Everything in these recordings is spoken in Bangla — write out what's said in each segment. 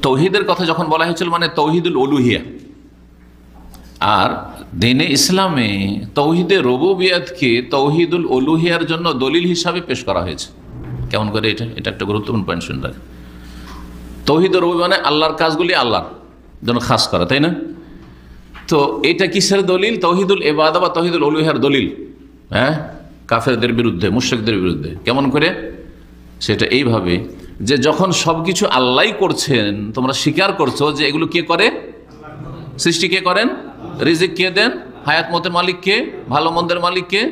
তৌহিদের কথা যখন বলা হয়েছিল মানে তৌহিদুল উলুহিয়া, আর দ্বীনে ইসলামে তৌহিদে রুবুবিয়তকে তৌহিদুল উলুহিয়ার জন্য দলিল হিসাবে পেশ করা হয়েছে। কেমন করে? এটা একটা গুরুত্বপূর্ণ পয়েন্ট শুনতে। তৌহিদ রুবুবিয়ত মানে আল্লাহর কাজগুলি আল্লাহর জন্য খাস করা, তাই না? তো এটা কিসের দলিল? তৌহিদুল ইবাদা বা তৌহিদুল উলুহিয়ার দলিল, হ্যাঁ, কাফেরদের বিরুদ্ধে, মুশরিকদের বিরুদ্ধে। কেমন করে? সেটা এইভাবে যে যখন সবকিছু আল্লাহই করছেন, তোমরা স্বীকার করছো যে এগুলো কে করে, সৃষ্টি কে করেন, রিজিক কে দেন, হায়াত মতের মালিক কে, ভালো মন্দের মালিক কে,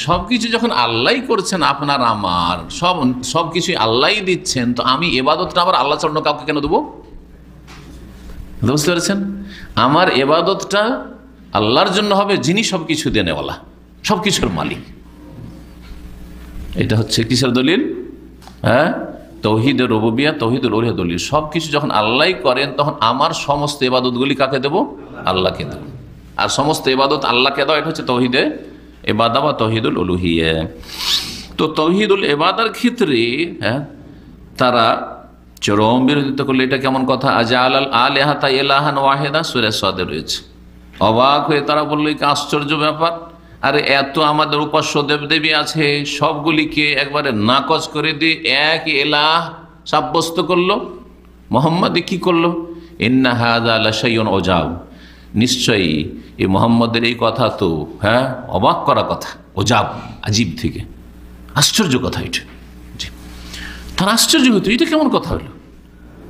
সবকিছু যখন আল্লাহই করছেন, আপনার আমার সবকিছু আল্লাহই দিচ্ছেন, তো আমি ইবাদতটা আবার আল্লাহ ছাড়া অন্য কাউকে কেন দেবো? বুঝতে পেরেছেন? আমার ইবাদতটা আল্লাহর জন্য হবে, যিনি সবকিছু দেনেওয়ালা, সবকিছুর মালিক। এটা হচ্ছে কিসের দলিল? হ্যাঁ, তৌহিদের রুবুবিয়্যাহ, তৌহিদুল উলুহিয়্যাহ দলিল। সবকিছু যখন আল্লাহই করেন, তখন আমার সমস্ত ইবাদতগুলি কাকে দেব? আল্লাহকে দেব। আর সমস্ত ইবাদত আল্লাহকে দাও, এটা হচ্ছে তৌহিদে ইবাদা বা তৌহিদুল উলুহিয়্যাহ। তো তৌহিদুল ইবাদার ক্ষেত্রে হ্যাঁ তারা চরম বিরোধিতা করলে। এটা কেমন কথা? আজাল আল আলিহাতা ইলাহান ওয়াহিদা, সূরা সাদে রয়েছে। অবাক হয়ে তারা বলল, কি আশ্চর্য ব্যাপার, আরে এত আমাদের উপাস্য দেবদেবী আছে, সবগুলিকে একবারে নাকচ করে দিয়ে এক এলাহ সাব্যস্ত করলো। মোহাম্মদ কি করলো? ইন্না হাযা লাশাইউন উজাব, নিশ্চয়ই এই মোহাম্মদের এই কথা তো হ্যাঁ অবাক করা কথা, ওজাব আজীব থেকে, আশ্চর্য কথা এটা। তার আশ্চর্য হতো, এটা কেমন কথা হলো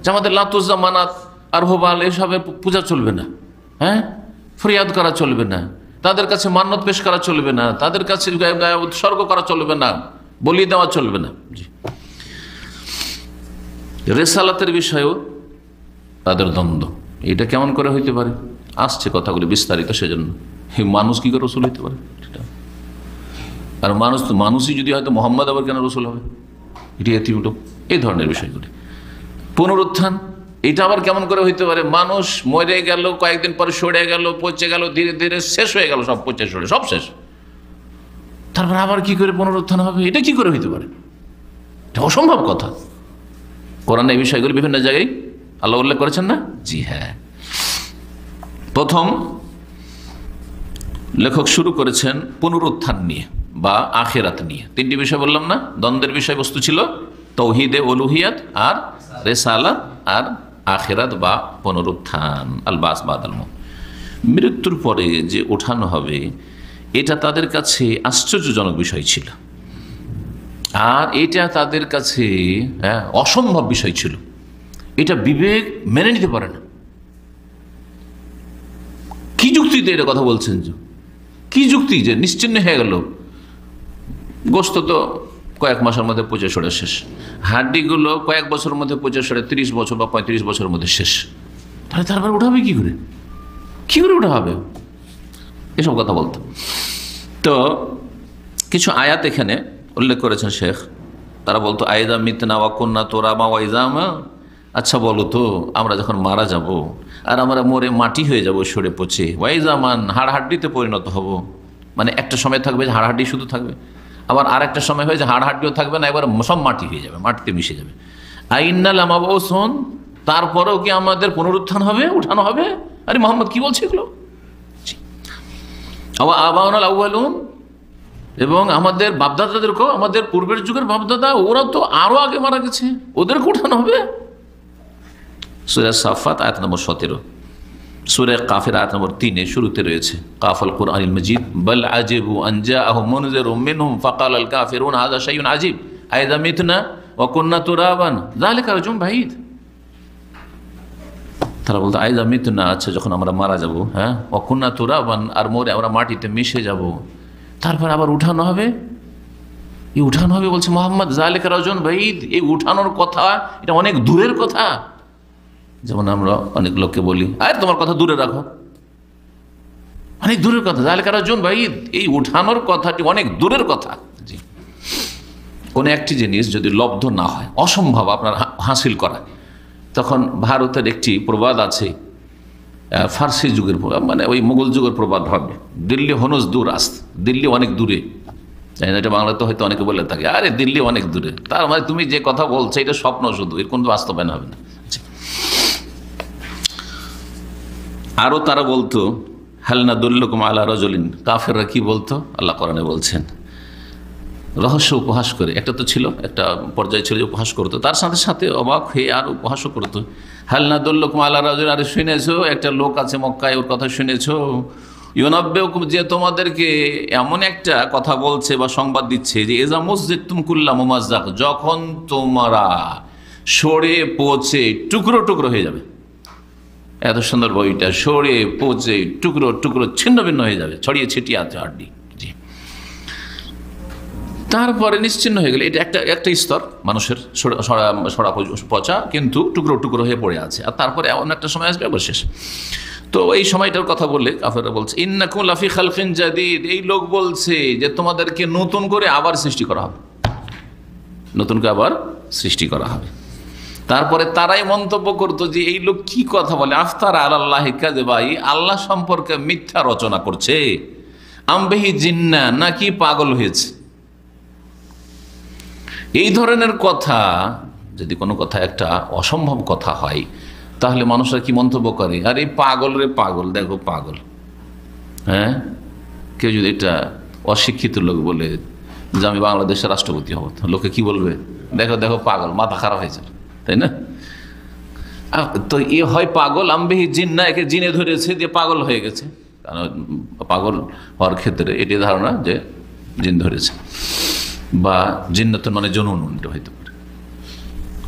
যে আমাদের লাতুজ্জা মানাত আর হোবাল এসবের পূজা চলবে না, হ্যাঁ, ফরিয়াদ করা চলবে না, তাদের কাছে মান্নত পেশ করা চলবে না, তাদের কাছে উৎসর্গ করা চলবে না, বলি দেওয়া চলবে না। জি, রেসালাতের বিষয়েও তাদের দ্বন্দ্ব। এটা কেমন করে হইতে পারে? আসছে কথাগুলি বিস্তারিত, সেজন্য মানুষ কি করে রসুল হইতে পারে? আর মানুষই যদি হয়তো মোহাম্মদ আবার কেন রসুল হবে? এটি এতিউটো, এই ধরনের বিষয়গুলি। পুনরুত্থান, এটা আবার কেমন করে হইতে পারে? মানুষ মরে গেল, কয়েকদিন পরে সরে গেল, পচে গেল, ধীরে ধীরে শেষ হয়ে গেল, সব পচে সরে সব শেষ, তারপর আবার কি করে পুনরুত্থান হবে? এটা কি করে হইতে পারে? এটা অসম্ভব কথা। কোরআনে এই বিষয়গুলি বিভিন্ন জায়গায় আল্লাহ উল্লেখ করেছেন না? জি হ্যাঁ। প্রথম লেখক শুরু করেছেন পুনরুত্থান নিয়ে বা আখিরাত নিয়ে। তিনটি বিষয় বললাম না? দ্বন্দ্বের বিষয়বস্তু ছিল তৌহিদে উলুহিয়াত আর রিসালাত আর আখিরাত বা পুনরুত্থান, আল বাস বাদাল মউত, মৃত্যুর পরে যে ওঠানো হবে, এটা তাদের কাছে আশ্চর্যজনক বিষয় ছিল, আর এটা তাদের কাছে অসম্ভব বিষয় ছিল। এটা বিবেক মেনে নিতে পারে না। কি যুক্তিতে এটা কথা বলছেন? কি যুক্তি যে নিশ্চিহ্ন হয়ে গেল? গোস্ত তো কয়েক মাসের মধ্যে পচে সরে শেষ, হাড্ডিগুলো কয়েক বছরের মধ্যে পচে সরে 30 বছর বা 35 বছরের মধ্যে শেষ, তাহলে তারপর উঠাবে কি করে? কি করে উঠা হবে? এসব কথা বলতো। তো কিছু আয়াত এখানে উল্লেখ করেছেন শেখ। তারা বলতো আইদা মিতনা ওয়া কুন্না তুরাবা ওয়া ইজামা, আচ্ছা বলো তো, আমরা যখন মারা যাব আর আমরা মরে মাটি হয়ে যাব, সরে পচে, ওয়াইজামান হাড় হাড্ডিতে পরিণত হব, মানে একটা সময় থাকবে যে হাড় হাড্ডি শুধু থাকবে, আবার আর একটা সময় হয় যে হাড় হাড্ডিও থাকবে না, এবার সব মাটি হয়ে যাবে, মাটিতে মিশে যাবে। আইন্নাল আমাবউসুন, তারপরেও কি আমাদের পুনরুত্থান হবে, উঠানো হবে? আরে মোহাম্মদ কি বলছে এগুলো? আবাউনাল আউয়ালুন, এবং আমাদের বাপদাদাদেরকেও, আমাদের পূর্বের যুগের বাপদাদা, ওরা তো আরো আগে মারা গেছে, ওদেরকে উঠানো হবে। সূরা সাফাত আয়াত নম্বর 17, সূরা কাফির আয়াত নম্বর 3 শুরুতে রয়েছে কাফাল কুরআনিল মাজিদ বাল আজিবু আন জাআহুম মুনযিরুম মিনহুম ফাকালাল কাফিরুন হাযা শাইউন আজীব আইযা মিতনা ওয়া কুন্না তুরাবান যালিকা রাজুম বাঈদ। তারা বলতো আইযা মিতনা, আচ্ছা যখন আমরা মারা যাব, হ্যাঁ, ওয়া কুন্না তুরাবান, আর মরে আমরা মাটিতে মিশে যাব, তারপর আবার উঠানো হবে। এই উঠানো হবে বলছে মুহাম্মদ, যালিকা রাজুম বাঈদ, এই উঠানোর কথা এটা অনেক দূরের কথা। যেমন আমরা অনেক লোককে বলি, আরে তোমার কথা দূরে রাখো, অনেক দূরের কথা। যালিকা রাজুম বাঈদ, এই উঠানোর কথাটি অনেক দূরের কথা। জি, কোন একটি জিনিস যদি লব্ধ না হয়, অসম্ভব আপনার হাসিল করা, তখন ভারতের একটি প্রবাদ আছে, ফার্সি যুগের প্রবাদ, মানে ওই মুঘল যুগের প্রবাদ হবে, দিল্লি হনুজ দূর আস্ত, দিল্লি অনেক দূরে। এটা বাংলাতে হয়তো অনেকে বলে থাকে, আরে দিল্লি অনেক দূরে, তার মানে তুমি যে কথা বলছো এটা স্বপ্ন শুধু, এর কোনো বাস্তবায়ন হবে না। আরও তারা বলতো হালনা দুল্লুকুম আলা রাজুলিন, কাফেররা কি বলতো আল্লাহ কোরআনে বলছেন, রহস্য উপহাস করে। একটা তো ছিল, একটা পর্যায়ে ছিল যে উপহাস করতো, তার সাথে সাথে অবাক হয়ে আর উপহাসও করতো। হালনা দুল্লুকুম আলা রাজুল, আরে শুনেছো একটা লোক আছে মক্কায়, ওর কথা শুনেছো, ইউনাব্বিউকুম, যে তোমাদেরকে এমন একটা কথা বলছে বা সংবাদ দিচ্ছে যে এজা মুযজিতুম কুল্লা মুমাজ্জাক, যখন তোমরা সরে পচে টুকরো টুকরো হয়ে যাবে। এত সুন্দর বইটা, সরে পচে টুকরো টুকরো ছিন্ন ভিন্ন হয়ে যাবে, ছড়িয়ে ছিটিয়ে আছে হাড্ডি। জি, তারপরে নিশ্চিন্ন হয়ে গেলে, এটা একটা স্তর মানুষের সরা পচা কিন্তু টুকরো টুকরো হয়ে পড়ে আছে। আর তারপরে এমন একটা সময় আসবে অবশেষ। তো এই সময়টার কথা বললে কাফেররা বলছে ইন্নাকুম লাফি খালকিন জাদীদ, এই লোক বলছে যে তোমাদেরকে নতুন করে আবার সৃষ্টি করা হবে, নতুন করে আবার সৃষ্টি করা হবে। তারপরে তারাই মন্তব্য করতো যে এই লোক কি কথা বলে, আফতারা আলাল্লাহি কাযিবাই, আল্লাহ সম্পর্কে মিথ্যা রচনা করছে, আমবিহি জিন্নাহ, নাকি পাগল হয়েছে। এই ধরনের কথা, যদি কোনো কথা একটা অসম্ভব কথা হয়, তাহলে মানুষরা কি মন্তব্য করে, আরে পাগল রে পাগল, দেখো পাগল। হ্যাঁ, কেউ যদি এটা অশিক্ষিত লোক বলে যে আমি বাংলাদেশের রাষ্ট্রপতি হব, লোকে কি বলবে, দেখো দেখো পাগল, মাথা খারাপ হয়েছে, তাই না? তো এ হয় পাগল, আমবিহি জিন্নাহ, একে জিনে ধরেছে দিয়ে পাগল হয়ে গেছে। কারণ পাগল হওয়ার ক্ষেত্রে এটি ধারণা যে জিন ধরেছে, বা জিন্নাতুন মানে জনুন হইতে পারে,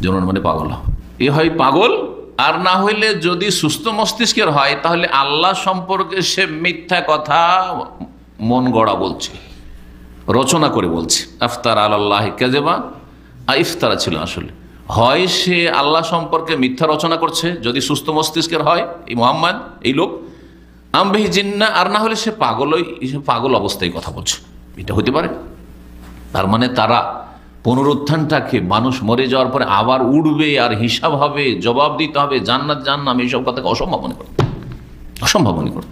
জনুন মানে পাগল। এ হয় পাগল, আর না হইলে যদি সুস্থ মস্তিষ্কের হয় তাহলে আল্লাহ সম্পর্কে সে মিথ্যা কথা মন গড়া বলছে, রচনা করে বলছে। আফতার আলাল্লাহি কাযিবা, ইফতারা ছিল আসলে, হয় সে আল্লাহ সম্পর্কে মিথ্যা রচনা করছে যদি সুস্থ মস্তিষ্কের হয় এই মুহাম্মদ, এই লোক, আমবিহি জিন্নাহ, আর না হলে সে পাগল অবস্থায় কথা বলছে, এটা হতে পারে। তার মানে তারা পুনরুত্থানটাকে, মানুষ মরে যাওয়ার পরে আবার উঠবে আর হিসাব হবে, জবাব দিতে হবে, জান্নাত জাহান্নাম, এইসব কথাকে অসম্ভব মনে করে, অসম্ভব মনে করে।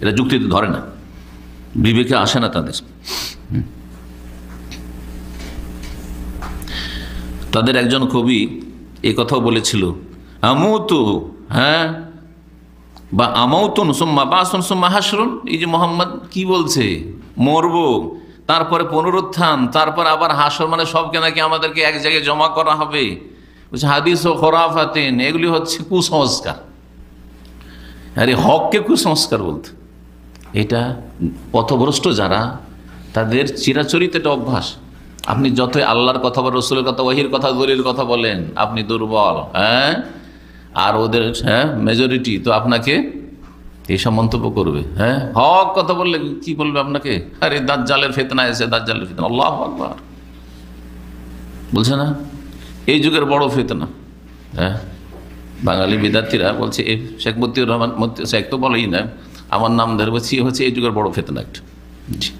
এটা যুক্তিতে ধরে না, বিবেকে আসে না তাদের। তাদের একজন কবি এই কথাও বলেছিল, আমুতু, হ্যাঁ, বা আমাউতুন সুম্মা বাসুন সুম্মা হাসরুন। এই যে মোহাম্মদ কি বলছে, মরবো, তারপরে পুনরুত্থান, তারপর আবার হাসর, মানে সবকে নাকি আমাদেরকে এক জায়গায় জমা করা হবে। হাদিস ও খোরাফাতিন, এগুলি হচ্ছে কুসংস্কার। আরে হককে কুসংস্কার বলতে, এটা পথভ্রষ্ট যারা, তাদের চিরাচরিত এটা অভ্যাস। আপনি যতই আল্লাহর কথা বা রসুলের কথা, ওহির কথা, দলিলের কথা বলেন, আপনি দুর্বল, হ্যাঁ, আর ওদের মেজরিটি তো আপনাকে এইসব মন্তব্য করবে। হ্যাঁ, হক কথা বললে কি বলবে আপনাকে, আরে দাজ্জালের ফিতনা এসে, দাজ্জালের ফিতনা, আল্লাহু আকবার বলছে না, এই যুগের বড় ফিতনা। হ্যাঁ, বাঙালি বিদ্যার্থীরা বলছে শেখ মতিউর রহমান, শেখ তো বলেই না, আমার নাম ধরে বলছি, হচ্ছে এই যুগের বড় ফিতনা একটা। জি।